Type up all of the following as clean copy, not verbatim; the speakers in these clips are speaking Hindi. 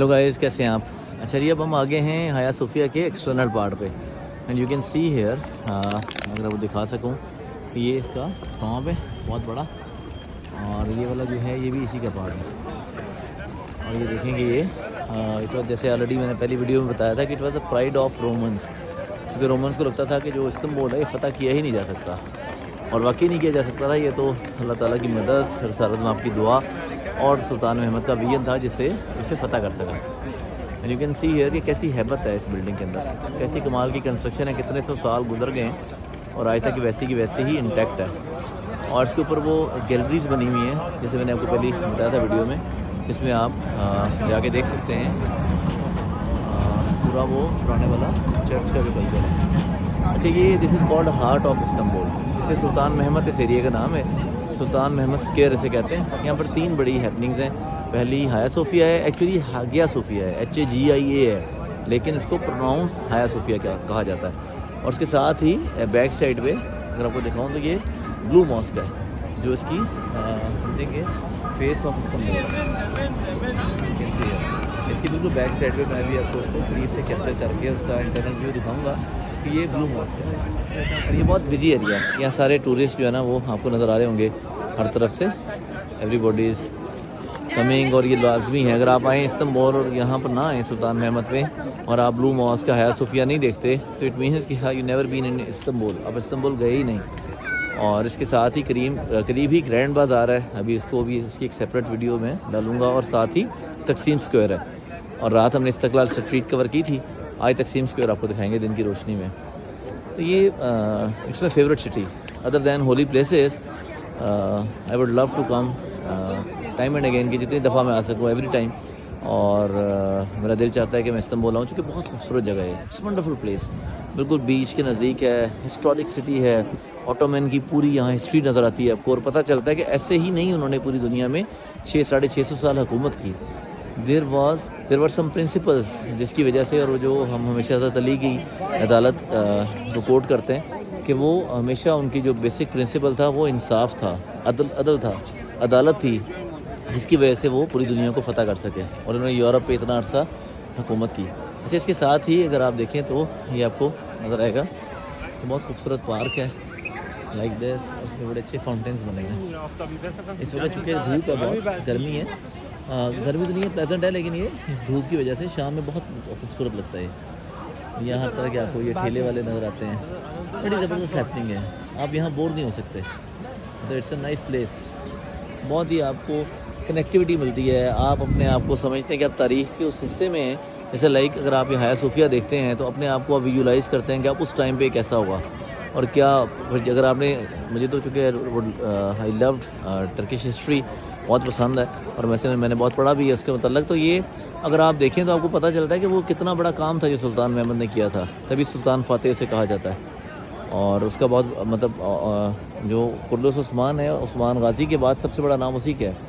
हेलो गाइस, कैसे हैं आप? अच्छा जी, अब हम आगे हैं हाया सोफिया के एक्सटर्नल पार्ट पे and you can see here, अगर आपको दिखा सकूं, ये इसका टॉप है बहुत बड़ा, और ये वाला जो है ये भी इसी का पार्ट है। और ये देखेंगे ये इट वॉज, जैसे ऑलरेडी मैंने पहली वीडियो में बताया था कि it was a pride of Romans, क्योंकि रोमन्स को लगता था कि जो इस्तांबुल है ये फ़तह किया ही नहीं जा सकता, और वाकई नहीं किया जा सकता था। ये तो अल्लाह ताला की मदद, रसूलुल्लाह में आपकी दुआ और सुल्तान महमद का विजन था जिससे इसे फ़तह कर सका। And you can see here कि कैसी हैबत है इस बिल्डिंग के अंदर, कैसी कमाल की कंस्ट्रक्शन है, कितने सौ साल गुजर गए हैं और आज तक वैसी की वैसे ही इंटैक्ट है। और इसके ऊपर वो गैलरीज बनी हुई हैं, जैसे मैंने आपको पहले बताया था वीडियो में, इसमें आप जाके देख सकते हैं पूरा वो पुराने वाला चर्च का जो कल्चर है। अच्छा, ये this is called heart of Istanbul, इसे सुल्तान महमद इस एरिया का नाम है, सुल्तान महमद स्क्वायर इसे कहते हैं। यहाँ पर 3 बड़ी हैपनिंग्स हैं। पहली हाया सोफिया है, एक्चुअली हागिया सोफिया है, HAGIA है, लेकिन इसको प्रोनाउंस हाया सोफिया कहा जाता है। और उसके साथ ही बैक साइड पे अगर आपको दिखाऊँ तो ये ब्लू मॉस्क है, जो इसकी समझेंगे फेस ऑफ इस्तांबुल है। इसकी बिल्कुल बैक साइड पे मैं भी आपको उसको करीब से कैप्चर करके उसका इंटरनल व्यू दिखाऊंगा कि ये ब्लू मॉस्क है। और ये बहुत बिजी एरिया है, यहाँ सारे टूरिस्ट जो है ना वो आपको नज़र आ रहे होंगे हर तरफ से, एवरीबॉडी इज़ कमिंग। और ये लाजमी है, अगर आप आएँ इस्तांबुल और यहाँ पर ना आएँ सुल्तान महमद में और आप ब्लू मॉस्क का हाया सोफिया नहीं देखते तो इट मीन्स कि you never been in Istanbul, अब इस्तांबुल गए ही नहीं। और इसके साथ ही करीब ही ग्रैंड बाज़ार है, अभी इसको भी उसकी एक सेपरेट वीडियो में डालूंगा, और साथ ही तकसीम स्क्वायर है। और रात हमने इस्तकलाल स्ट्रीट कवर की थी, आज तकसीम स्क्वायर आपको दिखाएंगे दिन की रोशनी में। तो ये it's my favourite city other than holy places. I would love to come time and again, कि जितनी दफ़ा मैं आ सकूँ एवरी टाइम। और मेरा दिल चाहता है कि मैं इस्तांबुल आऊँ, चूँकि बहुत खूबसूरत जगह है, इट्स वंडरफुल प्लेस, बिल्कुल बीच के नज़दीक है, हिस्टोरिक सिटी है, ऑटोमैन की पूरी यहाँ हिस्ट्री नज़र आती है आपको, और पता चलता है कि ऐसे ही नहीं उन्होंने पूरी दुनिया में 600-650 साल हुकूमत की। देर वर सम प्रिंसिपल्स जिसकी वजह से, और जो हम हमेशा हज़रत अली की अदालत रिपोर्ट करते हैं कि वो हमेशा उनकी जो बेसिक प्रिंसिपल था वो इंसाफ था, अदल था, अदालत थी, जिसकी वजह से वो पूरी दुनिया को फ़तह कर सके और उन्होंने यूरोप पे इतना अर्सा हुकूमत की। अच्छा, इसके साथ ही अगर आप देखें तो ये आपको नज़र आएगा, तो बहुत खूबसूरत पार्क है लाइक दिस, उसमें बड़े अच्छे फाउंटेन्स बने हैं। इस वजह से धूप है, बहुत गर्मी है, गर्मी तो नहीं है, प्लेजेंट है, लेकिन ये इस धूप की वजह से शाम में बहुत खूबसूरत लगता है। यहाँ हर तरह के आपको ये ठेले वाले नज़र आते हैं, बड़ी ज़बरदस्त हैपनिंग है, आप यहाँ बोर नहीं हो सकते। तो इट्स अ नाइस प्लेस, बहुत ही आपको कनेक्टिविटी मिलती है, आप अपने आप को समझते हैं कि आप तारीख़ के उस हिस्से में हैं। जैसे लाइक अगर आप ये हाया सोफिया देखते हैं तो अपने आप को आप विजुलाइज़ करते हैं कि आप उस टाइम पे कैसा होगा और क्या। अगर आपने, मुझे तो चूँकि आई लव्ड टर्किश हिस्ट्री, बहुत पसंद है, और वैसे मैंने बहुत पढ़ा भी है उसके मतलब। तो ये अगर आप देखें तो आपको पता चलता है कि वो कितना बड़ा काम था जो सुल्तान महमद ने किया था, तभी सुल्तान फ़ातेह से कहा जाता है। और उसका बहुत मतलब जो कुर्दुस उस्मान है, उस्मान गाजी के बाद सबसे बड़ा नाम उसी का है।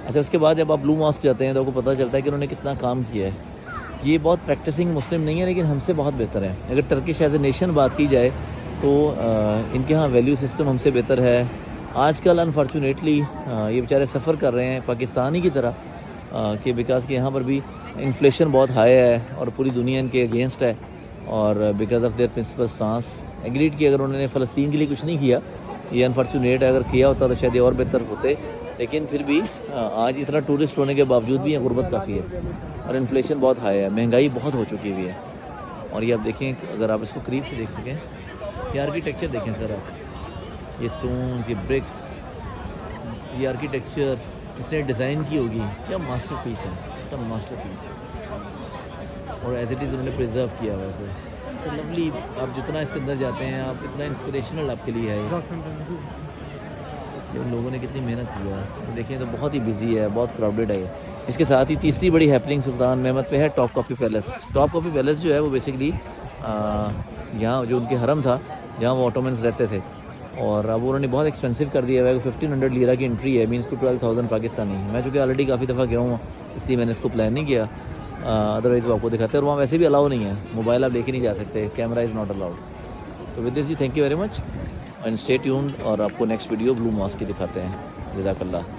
अच्छा, उसके बाद जब आप ब्लू मॉस्क जाते हैं तो आपको पता चलता है कि उन्होंने कितना काम किया है। ये बहुत प्रैक्टिसिंग मुस्लिम नहीं है, लेकिन हमसे बहुत बेहतर है। अगर टर्किश एज ए नेशन बात की जाए तो इनके यहाँ वैल्यू सिस्टम हमसे बेहतर है। आजकल अनफॉर्चुनेटली ये बेचारे सफ़र कर रहे हैं पाकिस्तानी की तरह, कि बिकॉज़ कि यहाँ पर भी इन्फ्लेशन बहुत हाई है और पूरी दुनिया इनके अगेंस्ट है, और because of their principle stance agreed कि अगर उन्होंने फ़लस्तीन के लिए कुछ नहीं किया, ये अनफॉर्चुनेट है, अगर किया होता तो शायद ये और बेहतर होते। लेकिन फिर भी आज इतना टूरिस्ट होने के बावजूद भी यहाँ गुर्बत काफ़ी है और इन्फ्लेशन बहुत हाई है, महंगाई बहुत हो चुकी हुई है। और ये आप देखें, अगर आप इसको करीब से देख सकें, ये आर्किटेक्चर देखें सर आप, ये स्टोन्स, ये ब्रिक्स, ये आर्किटेक्चर इसने डिज़ाइन की होगी, क्या मास्टरपीस है, क्या मास्टरपीस है। और एज इट इज़ उन्होंने प्रिजर्व किया हुआ है। तो लवली, आप जितना इसके अंदर जाते हैं आप इतना इंस्पिरेशनल आपके लिए है। उन लोगों ने कितनी मेहनत की है, तो देखिए तो बहुत ही बिजी है, बहुत क्राउडेड है। इसके साथ ही तीसरी बड़ी हैपनिंग सुल्तान महमद पे है top copy palace. Top copy palace जो है वो बेसिकली यहाँ जो उनके हरम था, जहाँ वो ऑटोमन्स रहते थे, और अब उन्होंने बहुत एक्सपेंसिव कर दिया है। 1500 लीरा की एंट्री है, मीन्स टू 12,000 पाकिस्तानी। मैं चूँकि ऑलरेडी काफ़ी दफ़ा गया हूँ, इसलिए मैंने इसको प्लान नहीं किया, अदरवाइज़ वो आपको दिखाते हैं। और वहाँ वैसे भी अलाउ नहीं है, मोबाइल आप लेके नहीं जा सकते, कैमरा इज़ नॉट अलाउड। तो विद दिस जी, thank you very much and stay tuned, और आपको नेक्स्ट वीडियो ब्लू मॉस्क की दिखाते हैं। जज़ाकल्लाह।